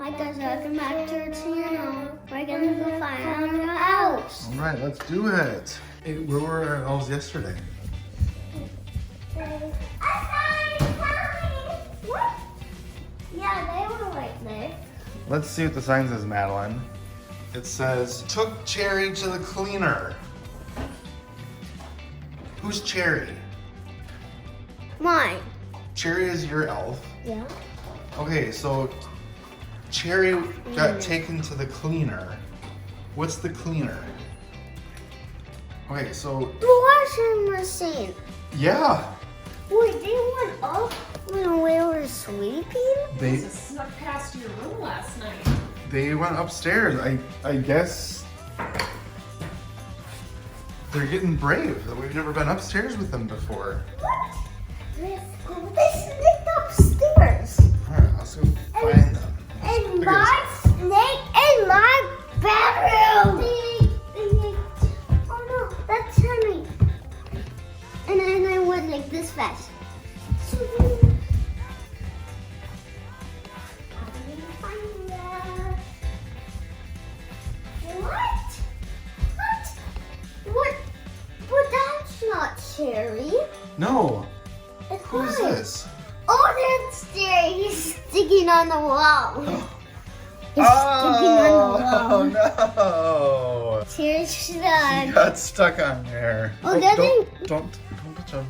Hi guys, welcome back to our channel. We're gonna go find our house. All right, let's do it. Hey, where were our elves yesterday? What? Yeah, they were right there. Let's see what the sign says, Madeline. It says, took Cherry to the cleaner. Who's Cherry? Mine. Cherry is your elf. Yeah. Okay, so Cherry got taken to the cleaner. What's the cleaner? Okay, so The washing machine. yeah, Wait, they went up when we were sleeping? they Just snuck past your room last night. went upstairs. I guess they're getting brave. We've never been upstairs with them before. What? Let's go. They sneaked upstairs. All right, let's go find them. And Look my at snake in my bedroom. Oh no, that's Henry. And then I went like this fast. How do we find that? What? What? But that's not Cherry. No, It's who is mine. this? Oh, that's Cherry. He's sticking on the wall. He's sticking on Oh the wall. no! Cherry's He stuck. got stuck on there. Oh, that don't touch him.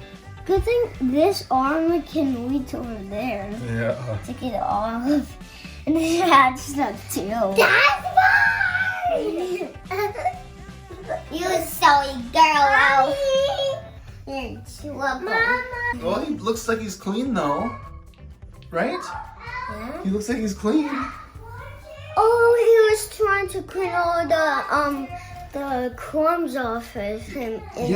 Good thing this arm can reach over there. Yeah. Take it off. And then that's stuck too. That's mine! You silly girl. You're too Mama. Well, he looks like he's clean though, right? Yeah. He looks like he's clean. Oh, he was trying to clean all the crumbs off of him in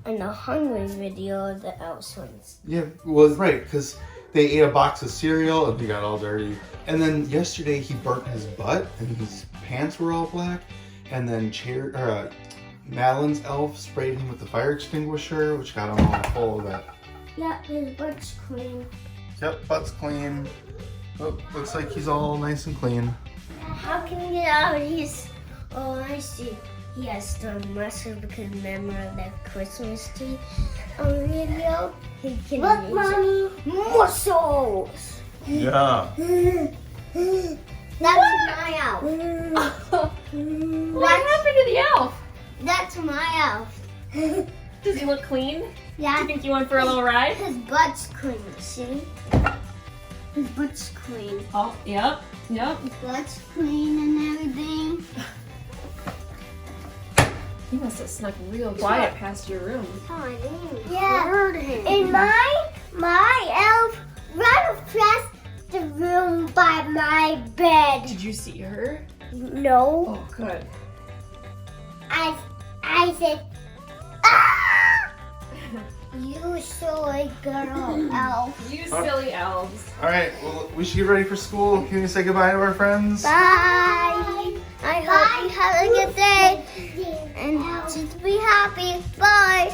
the hungry video of the elves ones. Yeah, well, right, because they ate a box of cereal and he got all dirty. And then yesterday he burnt his butt and his pants were all black. And then Madeline's elf sprayed him with the fire extinguisher, which got him all full of that. Yeah, his butt's clean. Yep, butt's clean. Oh, looks like he's all nice and clean. How can he get out? Oh, I see. He has the muscle because remember that Christmas tree video? He can Look, Mommy! Muscles! Yeah. That's my elf. What happened to the elf? That's my elf. Does he look clean? Do Yeah, you think you went for a little ride? his butt's clean, see? His butt's clean. Oh, yep. His butt's clean and everything. He must have snuck real quiet past your room. Yeah. Heard him. And my elf ran across the room by my bed. Did you see her? No. Oh, good. I said, ah! You silly girl, elf. You silly elves. All right, well, we should get ready for school. Can you say goodbye to our friends? Bye. I hope you have a good day and just be happy. Bye.